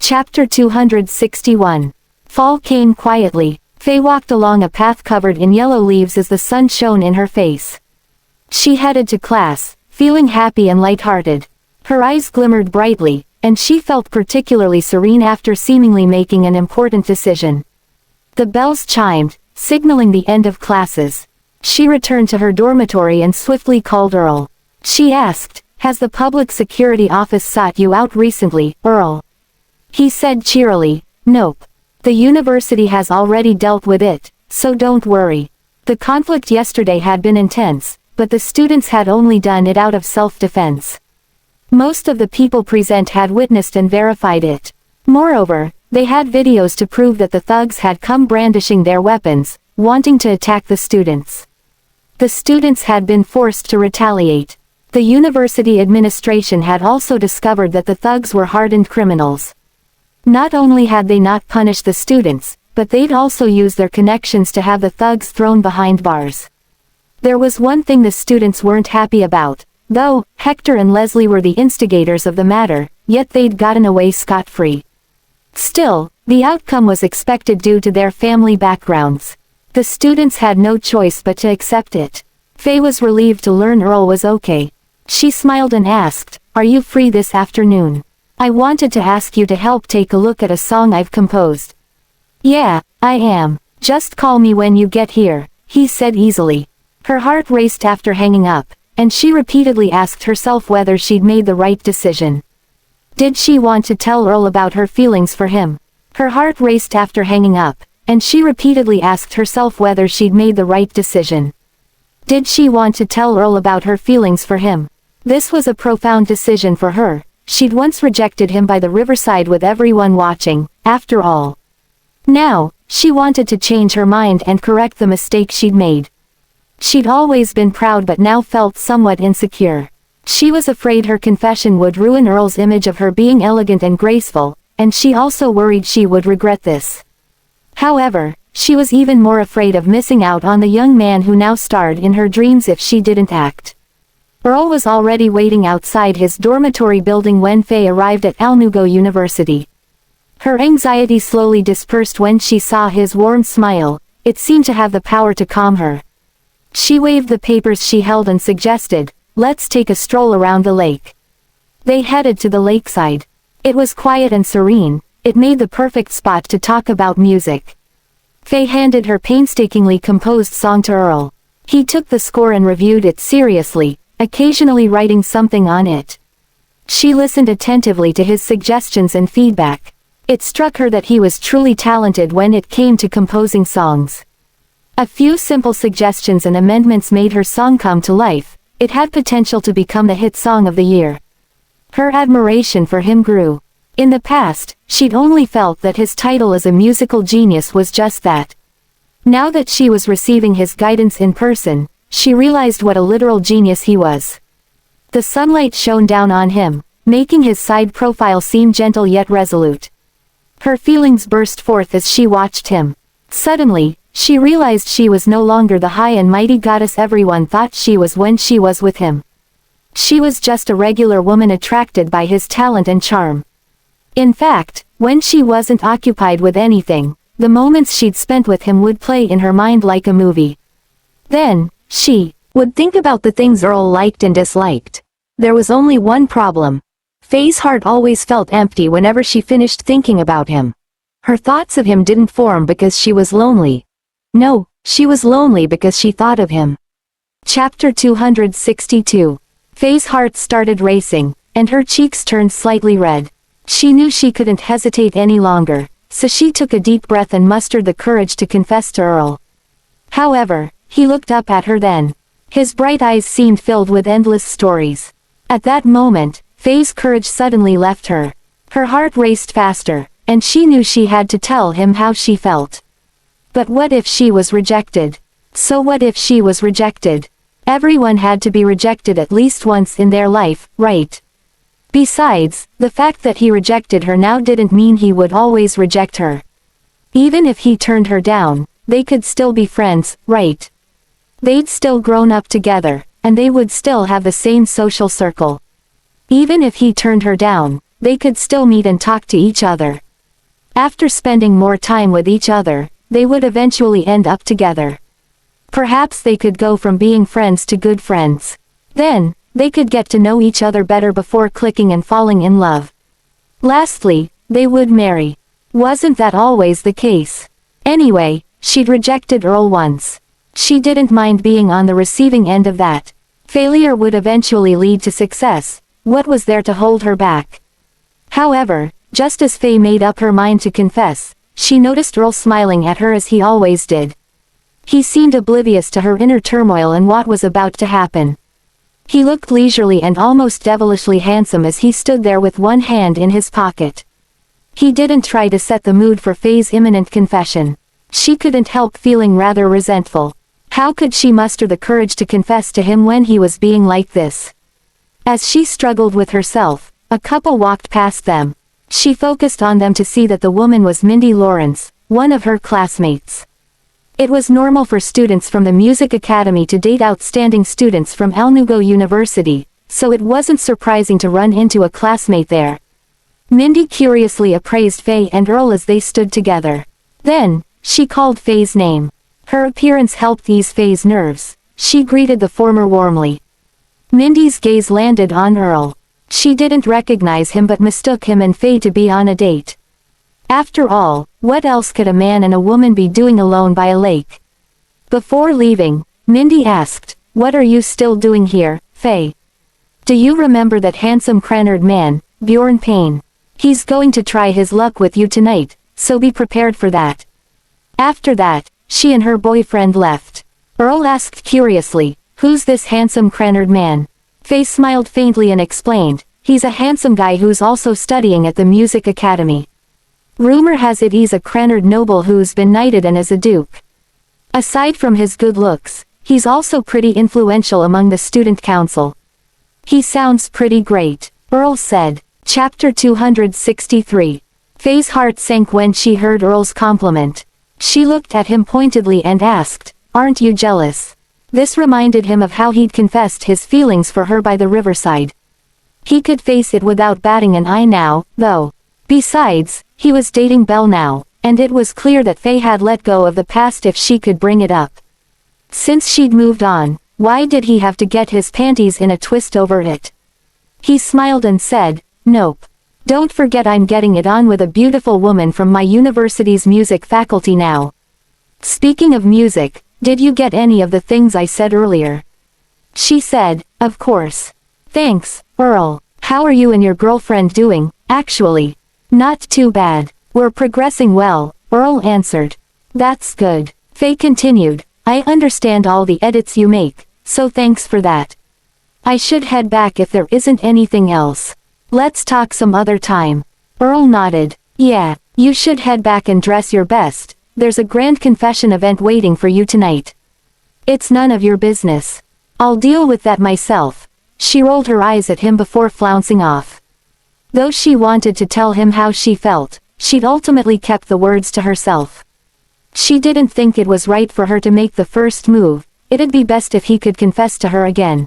Chapter 261. Fall came quietly. Faye walked along a path covered in yellow leaves as the sun shone in her face. She headed to class, feeling happy and light-hearted. Her eyes glimmered brightly, and she felt particularly serene after seemingly making an important decision. The bells chimed, signaling the end of classes. She returned to her dormitory and swiftly called Earl. She asked, "Has the public security office sought you out recently, Earl?" He said cheerily, "Nope. The university has already dealt with it, so don't worry. The conflict yesterday had been intense, but the students had only done it out of self-defense. Most of the people present had witnessed and verified it. Moreover, they had videos to prove that the thugs had come brandishing their weapons, wanting to attack the students. The students had been forced to retaliate. The university administration had also discovered that the thugs were hardened criminals. Not only had they not punished the students, but they'd also used their connections to have the thugs thrown behind bars. There was one thing the students weren't happy about, though. Hector and Leslie were the instigators of the matter, yet they'd gotten away scot-free. Still, the outcome was expected due to their family backgrounds. The students had no choice but to accept it. Faye was relieved to learn Earl was okay. She smiled and asked, "Are you free this afternoon? I wanted to ask you to help take a look at a song I've composed." "Yeah, I am. Just call me when you get here," he said easily. Her heart raced after hanging up, and she repeatedly asked herself whether she'd made the right decision. Did she want to tell Earl about her feelings for him? Her heart raced after hanging up, and she repeatedly asked herself whether she'd made the right decision. Did she want to tell Earl about her feelings for him? This was a profound decision for her. She'd once rejected him by the riverside with everyone watching, after all. Now, she wanted to change her mind and correct the mistake she'd made. She'd always been proud but now felt somewhat insecure. She was afraid her confession would ruin Earl's image of her being elegant and graceful, and she also worried she would regret this. However, she was even more afraid of missing out on the young man who now starred in her dreams if she didn't act. Earl was already waiting outside his dormitory building when Faye arrived at Alnugo University. Her anxiety slowly dispersed when she saw his warm smile. It seemed to have the power to calm her. She waved the papers she held and suggested, "Let's take a stroll around the lake." They headed to the lakeside. It was quiet and serene. It made the perfect spot to talk about music. Faye handed her painstakingly composed song to Earl. He took the score and reviewed it seriously, occasionally writing something on it. She listened attentively to his suggestions and feedback. It struck her that he was truly talented when it came to composing songs. A few simple suggestions and amendments made her song come to life. It had potential to become the hit song of the year. Her admiration for him grew. In the past, she'd only felt that his title as a musical genius was just that. Now that she was receiving his guidance in person, she realized what a literal genius he was. The sunlight shone down on him, making his side profile seem gentle yet resolute. Her feelings burst forth as she watched him. Suddenly, she realized she was no longer the high and mighty goddess everyone thought she was when she was with him. She was just a regular woman attracted by his talent and charm. In fact, when she wasn't occupied with anything, the moments she'd spent with him would play in her mind like a movie. Then, she would think about the things Earl liked and disliked. There was only one problem. Faye's heart always felt empty whenever she finished thinking about him. Her thoughts of him didn't form because she was lonely. No, she was lonely because she thought of him. Chapter 262. Faye's heart started racing, and her cheeks turned slightly red. She knew she couldn't hesitate any longer, so she took a deep breath and mustered the courage to confess to Earl. However, he looked up at her then. His bright eyes seemed filled with endless stories. At that moment, Faye's courage suddenly left her. Her heart raced faster, and she knew she had to tell him how she felt. But what if she was rejected? So what if she was rejected? Everyone had to be rejected at least once in their life, right? Besides, the fact that he rejected her now didn't mean he would always reject her. Even if he turned her down, they could still be friends, right? They'd still grown up together, and they would still have the same social circle. Even if he turned her down, they could still meet and talk to each other. After spending more time with each other, they would eventually end up together. Perhaps they could go from being friends to good friends. Then, they could get to know each other better before clicking and falling in love. Lastly, they would marry. Wasn't that always the case? Anyway, she'd rejected Earl once. She didn't mind being on the receiving end of that. Failure would eventually lead to success. What was there to hold her back? However, just as Faye made up her mind to confess, she noticed Earl smiling at her as he always did. He seemed oblivious to her inner turmoil and what was about to happen. He looked leisurely and almost devilishly handsome as he stood there with one hand in his pocket. He didn't try to set the mood for Faye's imminent confession. She couldn't help feeling rather resentful. How could she muster the courage to confess to him when he was being like this? As she struggled with herself, a couple walked past them. She focused on them to see that the woman was Mindy Lawrence, one of her classmates. It was normal for students from the Music Academy to date outstanding students from Alnugo University, so it wasn't surprising to run into a classmate there. Mindy curiously appraised Faye and Earl as they stood together. Then, she called Faye's name. Her appearance helped ease Faye's nerves. She greeted the former warmly. Mindy's gaze landed on Earl. She didn't recognize him but mistook him and Faye to be on a date. After all, what else could a man and a woman be doing alone by a lake? Before leaving, Mindy asked, "What are you still doing here, Faye? Do you remember that handsome Cranard man, Bjorn Payne? He's going to try his luck with you tonight, so be prepared for that." After that, she and her boyfriend left. Earl asked curiously, "Who's this handsome Cranard man?" Faye smiled faintly and explained, "He's a handsome guy who's also studying at the Music Academy. Rumor has it he's a Cranard noble who's been knighted and is a duke. Aside from his good looks, he's also pretty influential among the student council." "He sounds pretty great," Earl said. Chapter 263. Faye's heart sank when she heard Earl's compliment. She looked at him pointedly and asked, "Aren't you jealous?" This reminded him of how he'd confessed his feelings for her by the riverside. He could face it without batting an eye now, though. Besides, he was dating Belle now, and it was clear that Faye had let go of the past if she could bring it up. Since she'd moved on, why did he have to get his panties in a twist over it? He smiled and said, "Nope. Don't forget I'm getting it on with a beautiful woman from my university's music faculty now. Speaking of music, did you get any of the things I said earlier?" She said, "Of course. Thanks, Earl. How are you and your girlfriend doing, actually?" "Not too bad. We're progressing well," Earl answered. "That's good." Faye continued, "I understand all the edits you make, so thanks for that. I should head back if there isn't anything else. Let's talk some other time." Earl nodded. "Yeah, you should head back and dress your best. There's a grand confession event waiting for you tonight." "It's none of your business. I'll deal with that myself." She rolled her eyes at him before flouncing off. Though she wanted to tell him how she felt, she'd ultimately kept the words to herself. She didn't think it was right for her to make the first move. It'd be best if he could confess to her again.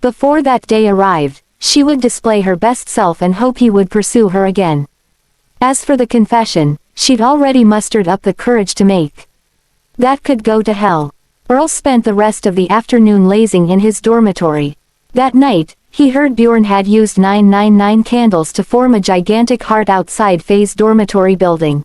Before that day arrived, she would display her best self and hope he would pursue her again. As for the confession, she'd already mustered up the courage to make. That could go to hell. Earl spent the rest of the afternoon lazing in his dormitory. That night, he heard Bjorn had used 999 candles to form a gigantic heart outside Faye's dormitory building.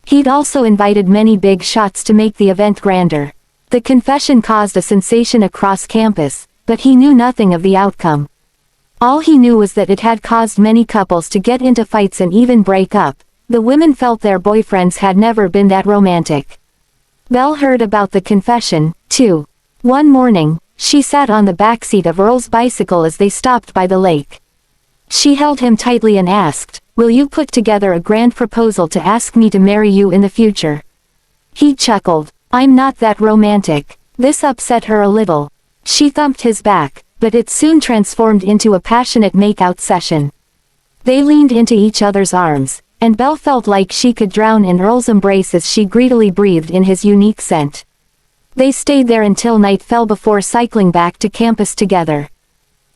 He'd also invited many big shots to make the event grander. The confession caused a sensation across campus, but he knew nothing of the outcome. All he knew was that it had caused many couples to get into fights and even break up. The women felt their boyfriends had never been that romantic. Belle heard about the confession, too. One morning, she sat on the backseat of Earl's bicycle as they stopped by the lake. She held him tightly and asked, "Will you put together a grand proposal to ask me to marry you in the future?" He chuckled, "I'm not that romantic." This upset her a little. She thumped his back, but it soon transformed into a passionate make-out session. They leaned into each other's arms, and Belle felt like she could drown in Earl's embrace as she greedily breathed in his unique scent. They stayed there until night fell before cycling back to campus together.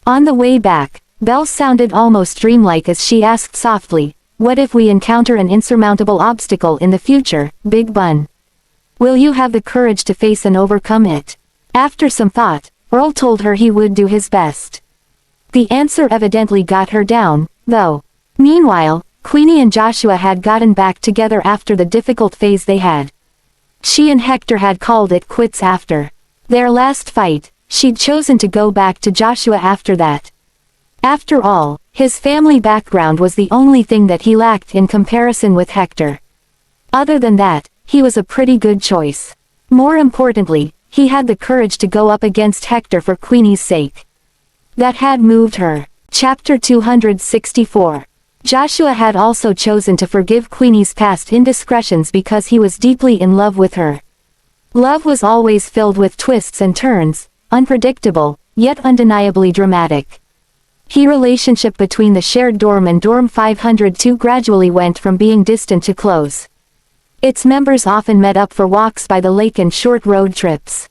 On the way back, Belle sounded almost dreamlike as she asked softly, "What if we encounter an insurmountable obstacle in the future, Big Bun? Will you have the courage to face and overcome it?" After some thought, Earl told her he would do his best. The answer evidently got her down, though. Meanwhile, Queenie and Joshua had gotten back together after the difficult phase they had. She and Hector had called it quits after their last fight. She'd chosen to go back to Joshua after that. After all, his family background was the only thing that he lacked in comparison with Hector. Other than that, he was a pretty good choice. More importantly, he had the courage to go up against Hector for Queenie's sake. That had moved her. Chapter 264. Joshua had also chosen to forgive Queenie's past indiscretions because he was deeply in love with her. Love was always filled with twists and turns, unpredictable, yet undeniably dramatic. The relationship between the shared dorm and Dorm 502 gradually went from being distant to close. Its members often met up for walks by the lake and short road trips.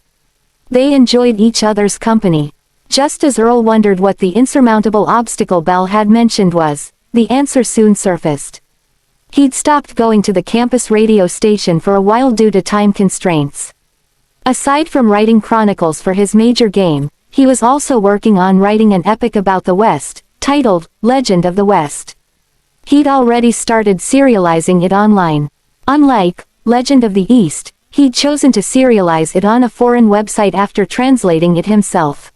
They enjoyed each other's company. Just as Earl wondered what the insurmountable obstacle Belle had mentioned was, the answer soon surfaced. He'd stopped going to the campus radio station for a while due to time constraints. Aside from writing chronicles for his major game, he was also working on writing an epic about the West, titled, Legend of the West. He'd already started serializing it online. Unlike Legend of the East, he'd chosen to serialize it on a foreign website after translating it himself.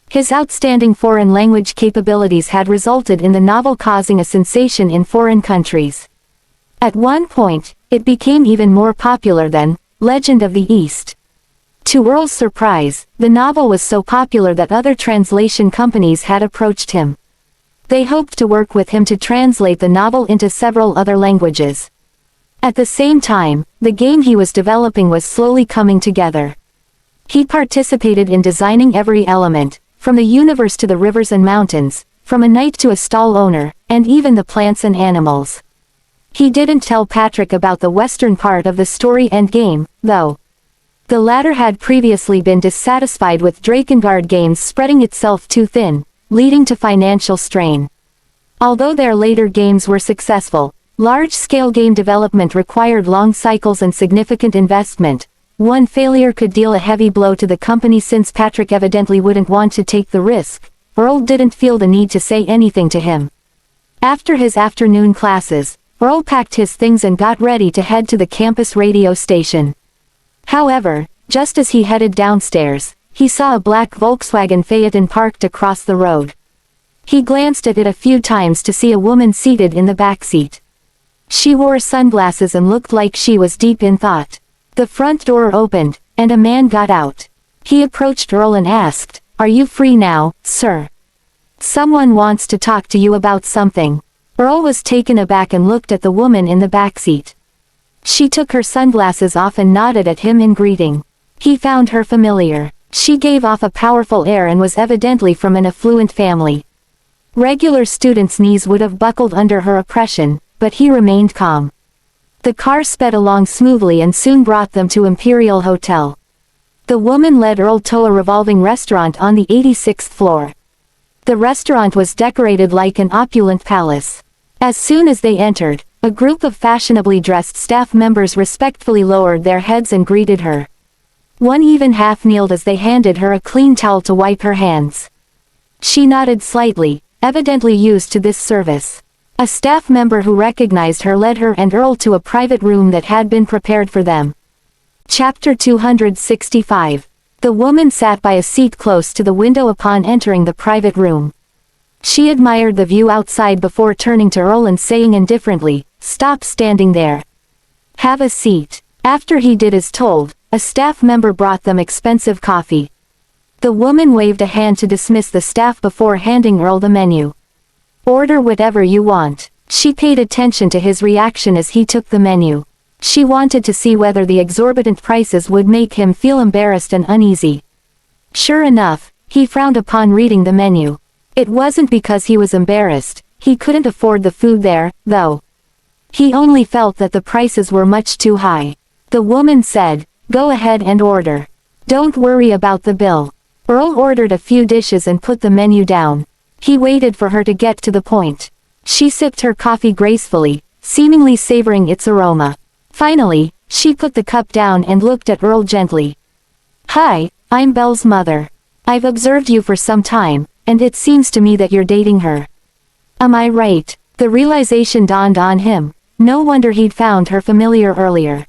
His outstanding foreign language capabilities had resulted in the novel causing a sensation in foreign countries. At one point, it became even more popular than Legend of the East. To Earl's surprise, the novel was so popular that other translation companies had approached him. They hoped to work with him to translate the novel into several other languages. At the same time, the game he was developing was slowly coming together. He participated in designing every element, from the universe to the rivers and mountains, from a knight to a stall owner, and even the plants and animals. He didn't tell Patrick about the western part of the story and game, though. The latter had previously been dissatisfied with Drakengard Games spreading itself too thin, leading to financial strain. Although their later games were successful, large-scale game development required long cycles and significant investment. One failure could deal a heavy blow to the company since Patrick evidently wouldn't want to take the risk. Earl didn't feel the need to say anything to him. After his afternoon classes, Earl packed his things and got ready to head to the campus radio station. However, just as he headed downstairs, he saw a black Volkswagen Phaeton parked across the road. He glanced at it a few times to see a woman seated in the backseat. She wore sunglasses and looked like she was deep in thought. The front door opened, and a man got out. He approached Earl and asked, "Are you free now, sir? Someone wants to talk to you about something." Earl was taken aback and looked at the woman in the backseat. She took her sunglasses off and nodded at him in greeting. He found her familiar. She gave off a powerful air and was evidently from an affluent family. Regular students' knees would have buckled under her oppression, but he remained calm. The car sped along smoothly and soon brought them to Imperial Hotel. The woman led Earl to a revolving restaurant on the 86th floor. The restaurant was decorated like an opulent palace. As soon as they entered, a group of fashionably dressed staff members respectfully lowered their heads and greeted her. One even half-kneeled as they handed her a clean towel to wipe her hands. She nodded slightly, evidently used to this service. A staff member who recognized her led her and Earl to a private room that had been prepared for them. Chapter 265. The woman sat by a seat close to the window upon entering the private room. She admired the view outside before turning to Earl and saying indifferently, "Stop standing there. Have a seat." After he did as told, a staff member brought them expensive coffee. The woman waved a hand to dismiss the staff before handing Earl the menu. "Order whatever you want." She paid attention to his reaction as he took the menu. She wanted to see whether the exorbitant prices would make him feel embarrassed and uneasy. Sure enough, he frowned upon reading the menu. It wasn't because he was embarrassed, he couldn't afford the food there, though. He only felt that the prices were much too high. The woman said, "Go ahead and order. Don't worry about the bill." Earl ordered a few dishes and put the menu down. He waited for her to get to the point. She sipped her coffee gracefully, seemingly savoring its aroma. Finally, she put the cup down and looked at Earl gently. "Hi, I'm Belle's mother. I've observed you for some time, and it seems to me that you're dating her. Am I right?" The realization dawned on him. No wonder he'd found her familiar earlier.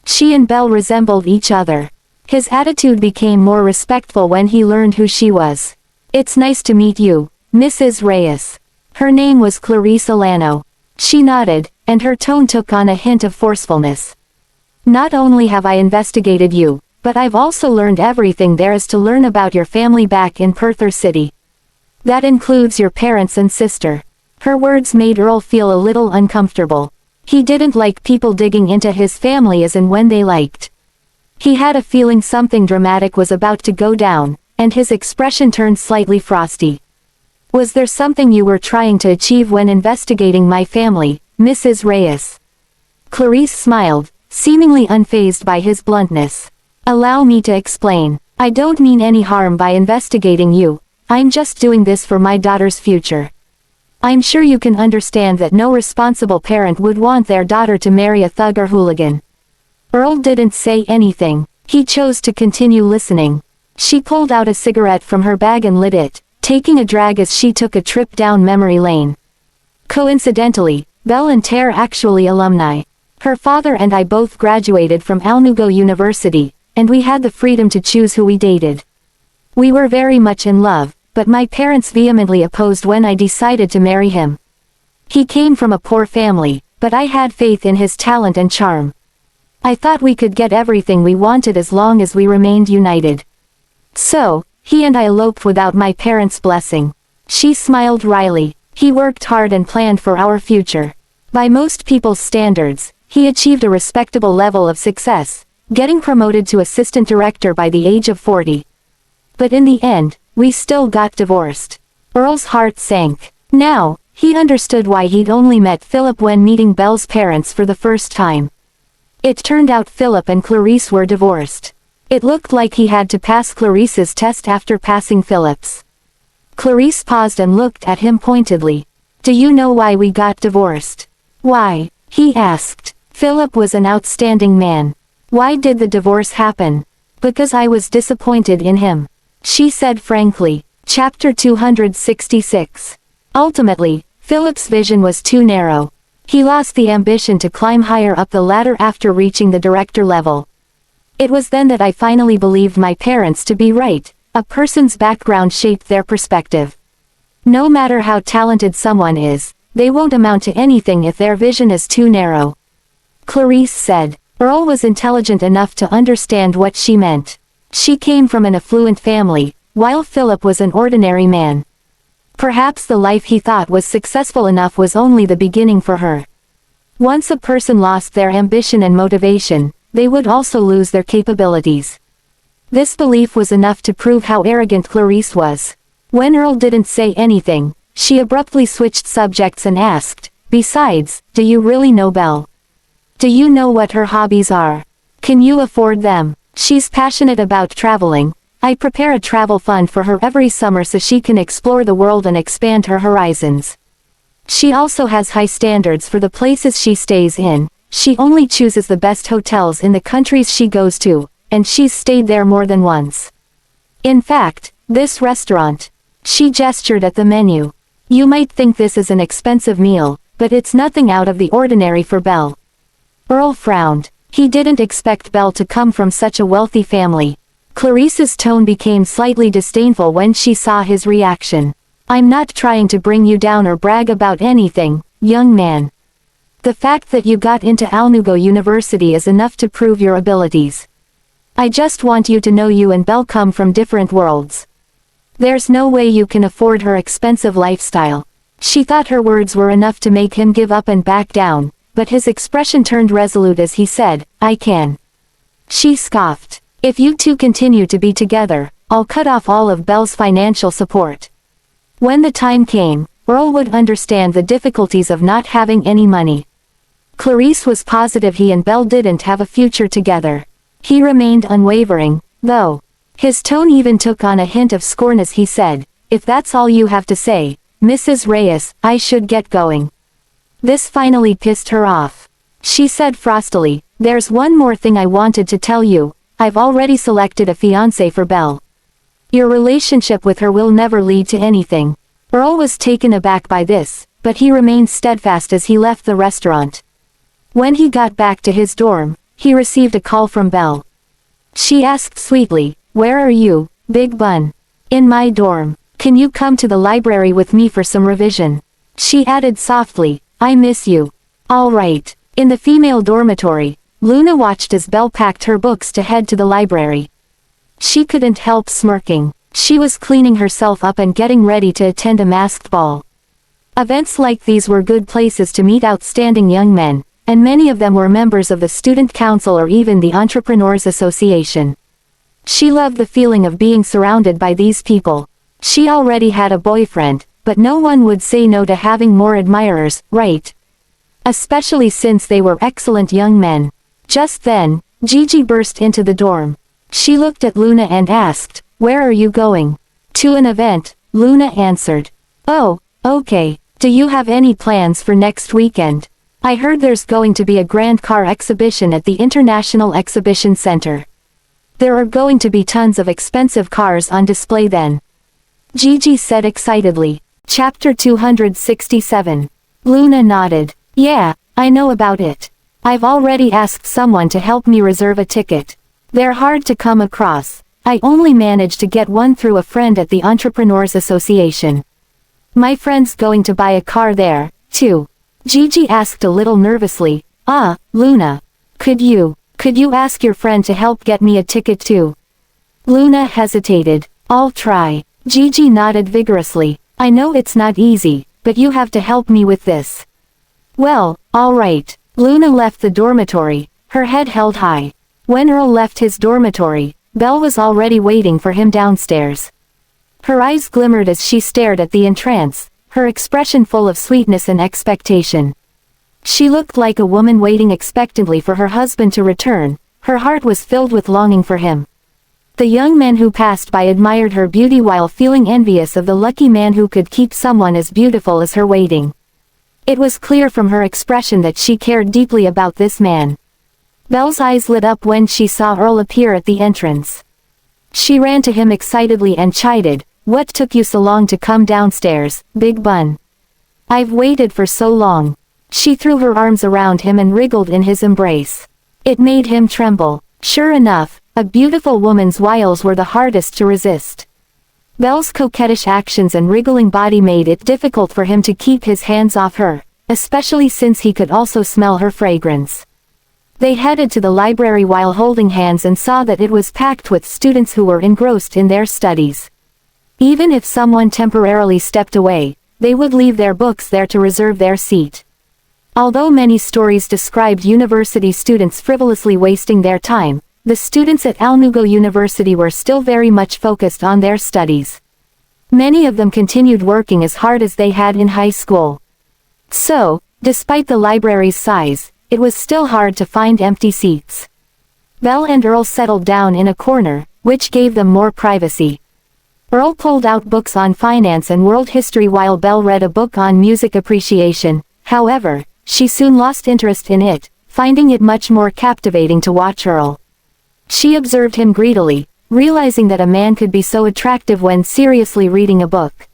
She and Belle resembled each other. His attitude became more respectful when he learned who she was. "It's nice to meet you, Mrs. Reyes." Her name was Clarice Alano. She nodded, and her tone took on a hint of forcefulness. "Not only have I investigated you, but I've also learned everything there is to learn about your family back in Perther City. That includes your parents and sister." Her words made Earl feel a little uncomfortable. He didn't like people digging into his family as and when they liked. He had a feeling something dramatic was about to go down, and his expression turned slightly frosty. "Was there something you were trying to achieve when investigating my family, Mrs. Reyes?" Clarice smiled, seemingly unfazed by his bluntness. "Allow me to explain. I don't mean any harm by investigating you. I'm just doing this for my daughter's future. I'm sure you can understand that no responsible parent would want their daughter to marry a thug or hooligan." Earl didn't say anything. He chose to continue listening. She pulled out a cigarette from her bag and lit it, taking a drag as she took a trip down memory lane. "Coincidentally, Belle and Ter actually alumni. Her father and I both graduated from Alnugo University, and we had the freedom to choose who we dated. We were very much in love, but my parents vehemently opposed when I decided to marry him. He came from a poor family, but I had faith in his talent and charm. I thought we could get everything we wanted as long as we remained united. So, he and I eloped without my parents' blessing." She smiled wryly. "He worked hard and planned for our future. By most people's standards, he achieved a respectable level of success, getting promoted to assistant director by the age of 40. But in the end, we still got divorced." Earl's heart sank. Now, he understood why he'd only met Philip when meeting Belle's parents for the first time. It turned out Philip and Clarice were divorced. It looked like he had to pass Clarice's test after passing Philip's. Clarice paused and looked at him pointedly. "Do you know why we got divorced?" "Why?" he asked. "Philip was an outstanding man. Why did the divorce happen?" "Because I was disappointed in him," she said frankly. Chapter 266. Ultimately, Philip's vision was too narrow. He lost the ambition to climb higher up the ladder after reaching the director level. "It was then that I finally believed my parents to be right. A person's background shaped their perspective. No matter how talented someone is, they won't amount to anything if their vision is too narrow," Clarice said. Earl was intelligent enough to understand what she meant. She came from an affluent family, while Philip was an ordinary man. Perhaps the life he thought was successful enough was only the beginning for her. Once a person lost their ambition and motivation, they would also lose their capabilities. This belief was enough to prove how arrogant Clarice was. When Earl didn't say anything, she abruptly switched subjects and asked, "Besides, do you really know Belle? Do you know what her hobbies are? Can you afford them?" "She's passionate about traveling. I prepare a travel fund for her every summer so she can explore the world and expand her horizons. She also has high standards for the places she stays in. She only chooses the best hotels in the countries she goes to, and she's stayed there more than once. In fact, this restaurant." She gestured at the menu. "You might think this is an expensive meal, but it's nothing out of the ordinary for Belle." Earl frowned. He didn't expect Belle to come from such a wealthy family. Clarice's tone became slightly disdainful when she saw his reaction. "I'm not trying to bring you down or brag about anything, young man. The fact that you got into Alnugo University is enough to prove your abilities. I just want you to know you and Belle come from different worlds. There's no way you can afford her expensive lifestyle." She thought her words were enough to make him give up and back down, but his expression turned resolute as he said, "I can." She scoffed. "If you two continue to be together, I'll cut off all of Belle's financial support." When the time came, Earl would understand the difficulties of not having any money. Clarice was positive he and Belle didn't have a future together. He remained unwavering, though. His tone even took on a hint of scorn as he said, if that's all you have to say, Mrs. Reyes, I should get going. This finally pissed her off. She said frostily, there's one more thing I wanted to tell you, I've already selected a fiancé for Belle. Your relationship with her will never lead to anything. Earl was taken aback by this, but he remained steadfast as he left the restaurant. When he got back to his dorm, he received a call from Belle. She asked sweetly, where are you, Big Bun? In my dorm. Can you come to the library with me for some revision? She added softly, I miss you. All right. In the female dormitory, Luna watched as Belle packed her books to head to the library. She couldn't help smirking. She was cleaning herself up and getting ready to attend a masked ball. Events like these were good places to meet outstanding young men, and many of them were members of the student council or even the Entrepreneurs Association. She loved the feeling of being surrounded by these people. She already had a boyfriend, but no one would say no to having more admirers, right? Especially since they were excellent young men. Just then, Gigi burst into the dorm. She looked at Luna and asked, where are you going? To an event, Luna answered. Oh, okay. Do you have any plans for next weekend? I heard there's going to be a grand car exhibition at the International Exhibition Center. There are going to be tons of expensive cars on display then. Gigi said excitedly. Chapter 267. Luna nodded. Yeah, I know about it. I've already asked someone to help me reserve a ticket. They're hard to come across. I only managed to get one through a friend at the Entrepreneurs Association. My friend's going to buy a car there, too. Gigi asked a little nervously, Luna. Could you ask your friend to help get me a ticket too? Luna hesitated. I'll try. Gigi nodded vigorously. I know it's not easy, but you have to help me with this. Well, all right. Luna left the dormitory, her head held high. When Earl left his dormitory, Belle was already waiting for him downstairs. Her eyes glimmered as she stared at the entrance, her expression full of sweetness and expectation. She looked like a woman waiting expectantly for her husband to return, her heart was filled with longing for him. The young men who passed by admired her beauty while feeling envious of the lucky man who could keep someone as beautiful as her waiting. It was clear from her expression that she cared deeply about this man. Belle's eyes lit up when she saw Earl appear at the entrance. She ran to him excitedly and chided, what took you so long to come downstairs, Big Bun? I've waited for so long. She threw her arms around him and wriggled in his embrace. It made him tremble. Sure enough, a beautiful woman's wiles were the hardest to resist. Belle's coquettish actions and wriggling body made it difficult for him to keep his hands off her, especially since he could also smell her fragrance. They headed to the library while holding hands and saw that it was packed with students who were engrossed in their studies. Even if someone temporarily stepped away, they would leave their books there to reserve their seat. Although many stories described university students frivolously wasting their time, the students at Alnugo University were still very much focused on their studies. Many of them continued working as hard as they had in high school. So, despite the library's size, it was still hard to find empty seats. Belle and Earl settled down in a corner, which gave them more privacy. Earl pulled out books on finance and world history while Belle read a book on music appreciation. However, she soon lost interest in it, finding it much more captivating to watch Earl. She observed him greedily, realizing that a man could be so attractive when seriously reading a book.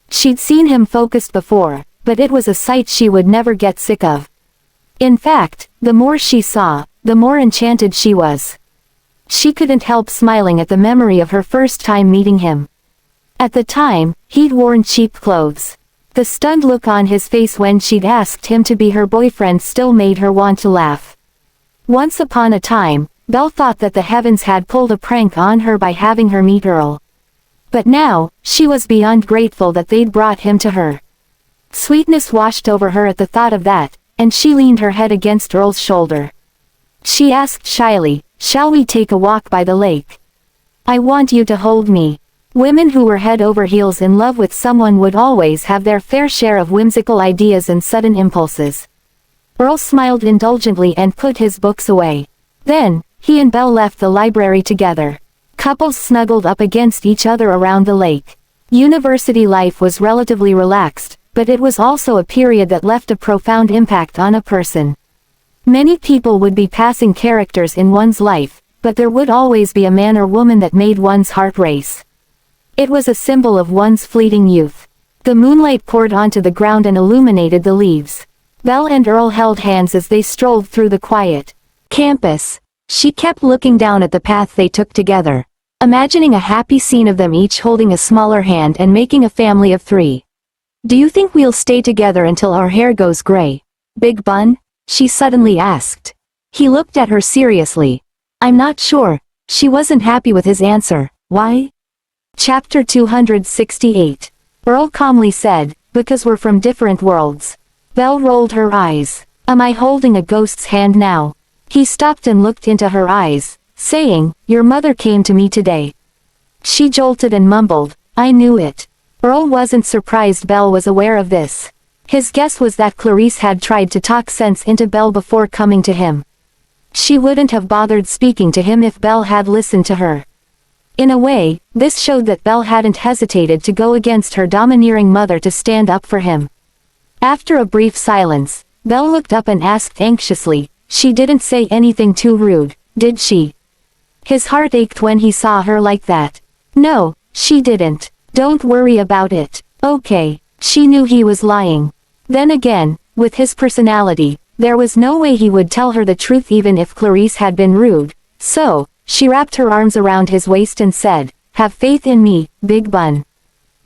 She'd seen him focused before, but it was a sight she would never get sick of. In fact, the more she saw, the more enchanted she was. She couldn't help smiling at the memory of her first time meeting him. At the time, he'd worn cheap clothes. The stunned look on his face when she'd asked him to be her boyfriend still made her want to laugh. Once upon a time, Belle thought that the heavens had pulled a prank on her by having her meet Earl. But now, she was beyond grateful that they'd brought him to her. Sweetness washed over her at the thought of that, and she leaned her head against Earl's shoulder. She asked shyly, shall we take a walk by the lake? I want you to hold me. Women who were head over heels in love with someone would always have their fair share of whimsical ideas and sudden impulses. Earl smiled indulgently and put his books away. Then, he and Belle left the library together. Couples snuggled up against each other around the lake. University life was relatively relaxed, but it was also a period that left a profound impact on a person. Many people would be passing characters in one's life, but there would always be a man or woman that made one's heart race. It was a symbol of one's fleeting youth. The moonlight poured onto the ground and illuminated the leaves. Belle and Earl held hands as they strolled through the quiet campus. She kept looking down at the path they took together, imagining a happy scene of them each holding a smaller hand and making a family of 3. "Do you think we'll stay together until our hair goes gray, Big Bun?" she suddenly asked. He looked at her seriously. "I'm not sure." She wasn't happy with his answer. "Why?" Chapter 268. Earl calmly said, "Because we're from different worlds." Belle rolled her eyes. "Am I holding a ghost's hand now?" He stopped and looked into her eyes, saying, "Your mother came to me today." She jolted and mumbled, "I knew it." Earl wasn't surprised Belle was aware of this. His guess was that Clarice had tried to talk sense into Belle before coming to him. She wouldn't have bothered speaking to him if Belle had listened to her. In a way, this showed that Belle hadn't hesitated to go against her domineering mother to stand up for him. After a brief silence, Belle looked up and asked anxiously, "She didn't say anything too rude, did she?" His heart ached when he saw her like that. "No, she didn't. Don't worry about it." "Okay." She knew he was lying. Then again, with his personality, there was no way he would tell her the truth even if Clarice had been rude, so, she wrapped her arms around his waist and said, "Have faith in me, Big Bun.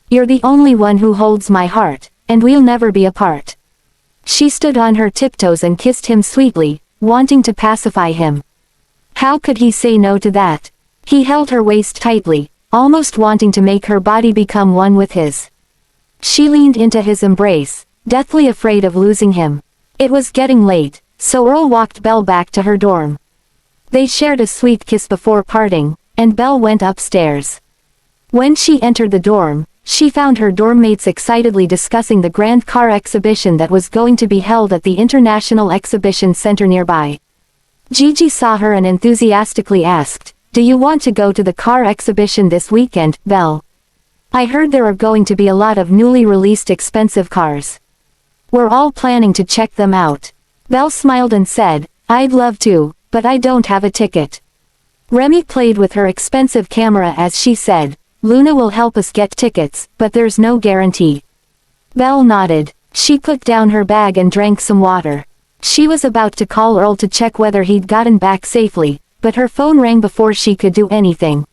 You're the only one who holds my heart, and we'll never be apart." She stood on her tiptoes and kissed him sweetly, wanting to pacify him. How could he say no to that? He held her waist tightly, almost wanting to make her body become one with his. She leaned into his embrace, deathly afraid of losing him. It was getting late, so Earl walked Belle back to her dorm. They shared a sweet kiss before parting, and Belle went upstairs. When she entered the dorm, she found her dorm mates excitedly discussing the grand car exhibition that was going to be held at the International Exhibition Center nearby. Gigi saw her and enthusiastically asked, "Do you want to go to the car exhibition this weekend, Belle? I heard there are going to be a lot of newly released expensive cars. We're all planning to check them out." Belle smiled and said, "I'd love to, but I don't have a ticket." Remy played with her expensive camera as she said, "Luna will help us get tickets, but there's no guarantee." Belle nodded. She put down her bag and drank some water. She was about to call Earl to check whether he'd gotten back safely, but her phone rang before she could do anything.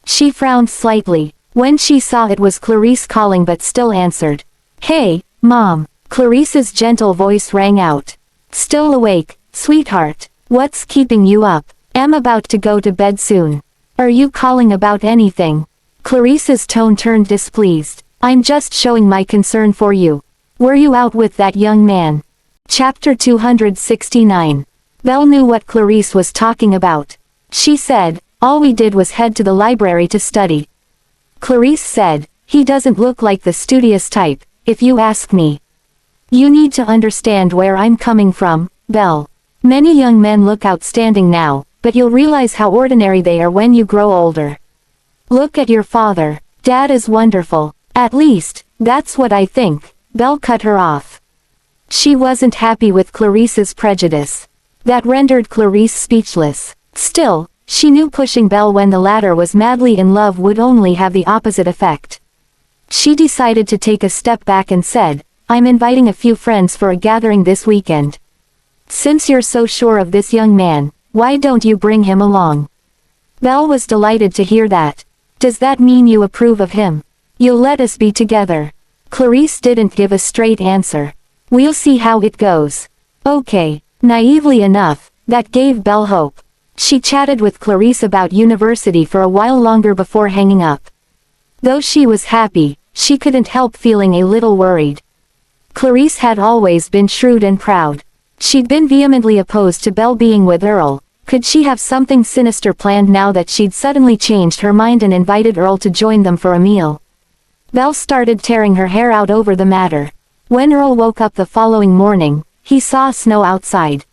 She frowned slightly. When she saw it was Clarice calling but still answered. "Hey, Mom." Clarice's gentle voice rang out. "Still awake, sweetheart? What's keeping you up?" "I'm about to go to bed soon." "Are you calling about anything?" Clarice's tone turned displeased. "I'm just showing my concern for you. Were you out with that young man?" Chapter 269. Belle knew what Clarice was talking about. She said, "All we did was head to the library to study." Clarice said, "He doesn't look like the studious type, if you ask me." "You need to understand where I'm coming from, Belle. Many young men look outstanding now, but you'll realize how ordinary they are when you grow older. Look at your father. Dad is wonderful. At least, that's what I think." Belle cut her off. She wasn't happy with Clarice's prejudice. That rendered Clarice speechless. Still, she knew pushing Belle when the latter was madly in love would only have the opposite effect. She decided to take a step back and said, "I'm inviting a few friends for a gathering this weekend. Since you're so sure of this young man, why don't you bring him along?" Belle was delighted to hear that. "Does that mean you approve of him? You'll let us be together?" Clarice didn't give a straight answer. "We'll see how it goes." "Okay." Naively enough, that gave Belle hope. She chatted with Clarice about university for a while longer before hanging up. Though she was happy, she couldn't help feeling a little worried. Clarice had always been shrewd and proud. She'd been vehemently opposed to Belle being with Earl. Could she have something sinister planned now that she'd suddenly changed her mind and invited Earl to join them for a meal? Belle started tearing her hair out over the matter. When Earl woke up the following morning, he saw snow outside.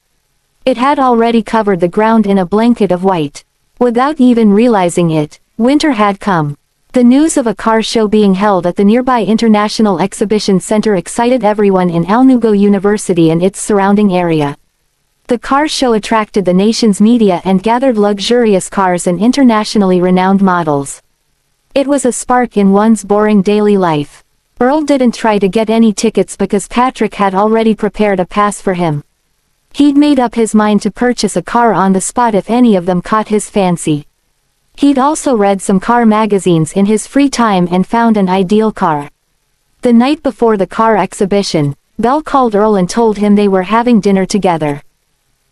It had already covered the ground in a blanket of white. Without even realizing it, winter had come. The news of a car show being held at the nearby International Exhibition Center excited everyone in Alnugo University and its surrounding area. The car show attracted the nation's media and gathered luxurious cars and internationally renowned models. It was a spark in one's boring daily life. Earl didn't try to get any tickets because Patrick had already prepared a pass for him. He'd made up his mind to purchase a car on the spot if any of them caught his fancy. He'd also read some car magazines in his free time and found an ideal car. The night before the car exhibition, Belle called Earl and told him they were having dinner together.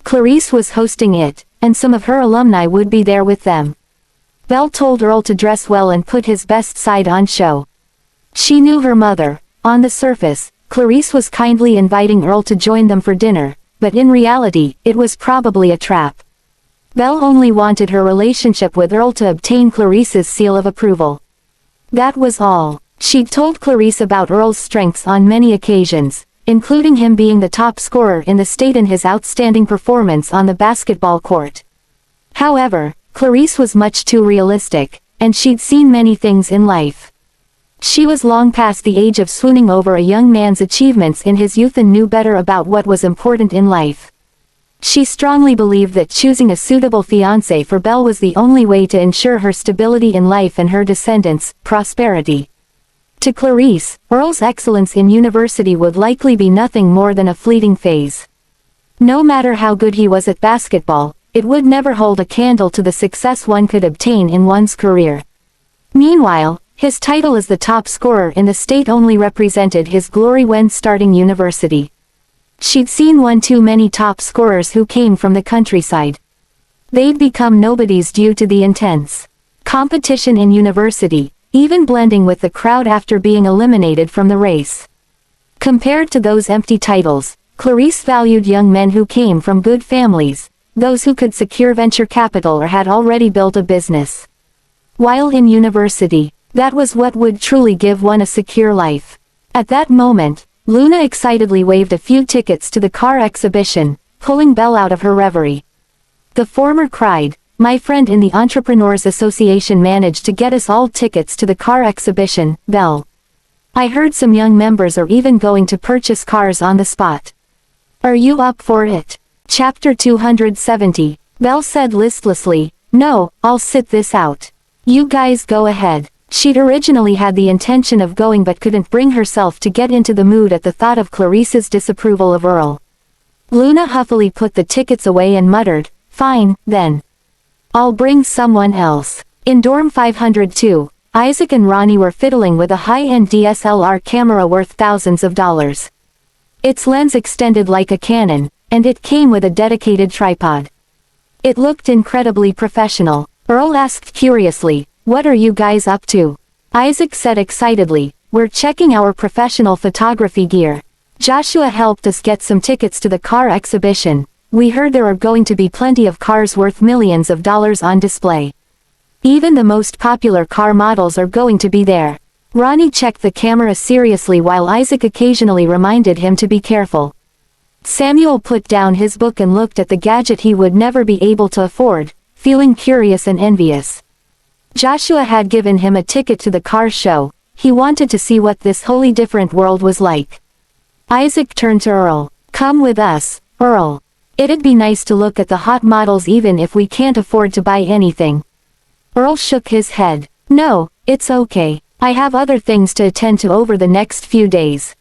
Clarice was hosting it, and some of her alumni would be there with them. Belle told Earl to dress well and put his best side on show. She knew her mother. On the surface, Clarice was kindly inviting Earl to join them for dinner, but in reality, it was probably a trap. Belle only wanted her relationship with Earl to obtain Clarice's seal of approval. That was all. She'd told Clarice about Earl's strengths on many occasions, including him being the top scorer in the state and his outstanding performance on the basketball court. However, Clarice was much too realistic, and she'd seen many things in life. She was long past the age of swooning over a young man's achievements in his youth and knew better about what was important in life. She strongly believed that choosing a suitable fiancé for Belle was the only way to ensure her stability in life and her descendants' prosperity. To Clarice, Earl's excellence in university would likely be nothing more than a fleeting phase. No matter how good he was at basketball, it would never hold a candle to the success one could obtain in one's career. Meanwhile, his title as the top scorer in the state only represented his glory when starting university. She'd seen one too many top scorers who came from the countryside. They'd become nobodies due to the intense competition in university, even blending with the crowd after being eliminated from the race. Compared to those empty titles, Clarice valued young men who came from good families, those who could secure venture capital or had already built a business. While in university, that was what would truly give one a secure life. At that moment, Luna excitedly waved a few tickets to the car exhibition, pulling Belle out of her reverie. The former cried, "My friend in the Entrepreneurs Association managed to get us all tickets to the car exhibition, Belle. I heard some young members are even going to purchase cars on the spot. Are you up for it?" Chapter 270. Belle said listlessly, "No, I'll sit this out. You guys go ahead." She'd originally had the intention of going but couldn't bring herself to get into the mood at the thought of Clarice's disapproval of Earl. Luna huffily put the tickets away and muttered, "Fine, then. I'll bring someone else." In dorm 502, Isaac and Ronnie were fiddling with a high-end DSLR camera worth thousands of dollars. Its lens extended like a cannon, and it came with a dedicated tripod. It looked incredibly professional. Earl asked curiously, "What are you guys up to?" Isaac said excitedly, "We're checking our professional photography gear. Joshua helped us get some tickets to the car exhibition. We heard there are going to be plenty of cars worth millions of dollars on display. Even the most popular car models are going to be there." Ronnie checked the camera seriously while Isaac occasionally reminded him to be careful. Samuel put down his book and looked at the gadget he would never be able to afford, feeling curious and envious. Joshua had given him a ticket to the car show. He wanted to see what this wholly different world was like. Isaac turned to Earl. "Come with us, Earl. It'd be nice to look at the hot models even if we can't afford to buy anything." Earl shook his head. "No, it's okay. I have other things to attend to over the next few days."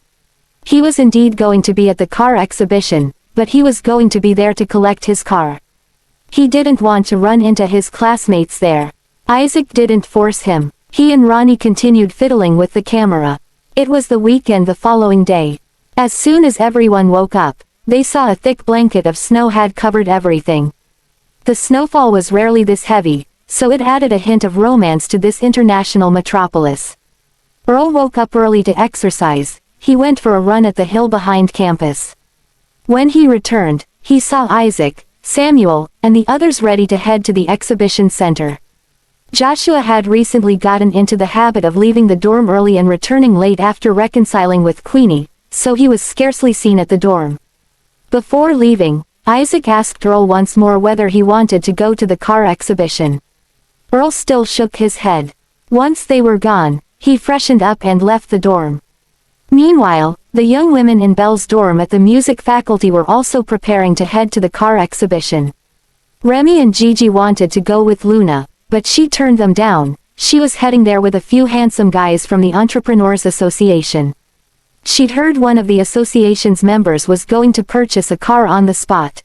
He was indeed going to be at the car exhibition, but he was going to be there to collect his car. He didn't want to run into his classmates there. Isaac didn't force him. He and Ronnie continued fiddling with the camera. It was the weekend the following day. As soon as everyone woke up, they saw a thick blanket of snow had covered everything. The snowfall was rarely this heavy, so it added a hint of romance to this international metropolis. Earl woke up early to exercise. He went for a run at the hill behind campus. When he returned, he saw Isaac, Samuel, and the others ready to head to the exhibition center. Joshua had recently gotten into the habit of leaving the dorm early and returning late after reconciling with Queenie, so he was scarcely seen at the dorm. Before leaving, Isaac asked Earl once more whether he wanted to go to the car exhibition. Earl still shook his head. Once they were gone, he freshened up and left the dorm. Meanwhile, the young women in Belle's dorm at the music faculty were also preparing to head to the car exhibition. Remy and Gigi wanted to go with Luna, but she turned them down. She was heading there with a few handsome guys from the Entrepreneurs Association. She'd heard one of the association's members was going to purchase a car on the spot.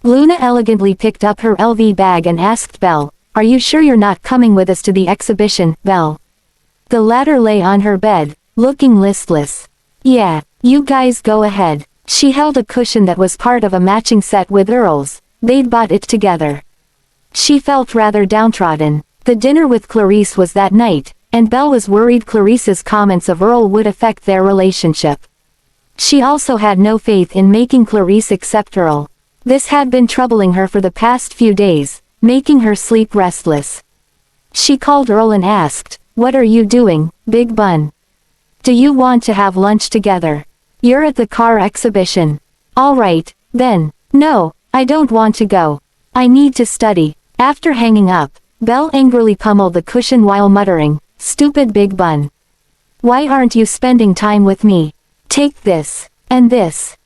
Luna elegantly picked up her LV bag and asked Belle, "Are you sure you're not coming with us to the exhibition, Belle?" The latter lay on her bed, looking listless. "Yeah, you guys go ahead." She held a cushion that was part of a matching set with Earl's. They'd bought it together. She felt rather downtrodden. The dinner with Clarice was that night, and Belle was worried Clarice's comments of Earl would affect their relationship. She also had no faith in making Clarice accept Earl. This had been troubling her for the past few days, making her sleep restless. She called Earl and asked, "What are you doing, Big Bun? Do you want to have lunch together? You're at the car exhibition." "All right, then." "No, I don't want to go. I need to study." After hanging up, Belle angrily pummeled the cushion while muttering, "Stupid Big Bun. Why aren't you spending time with me? Take this, and this."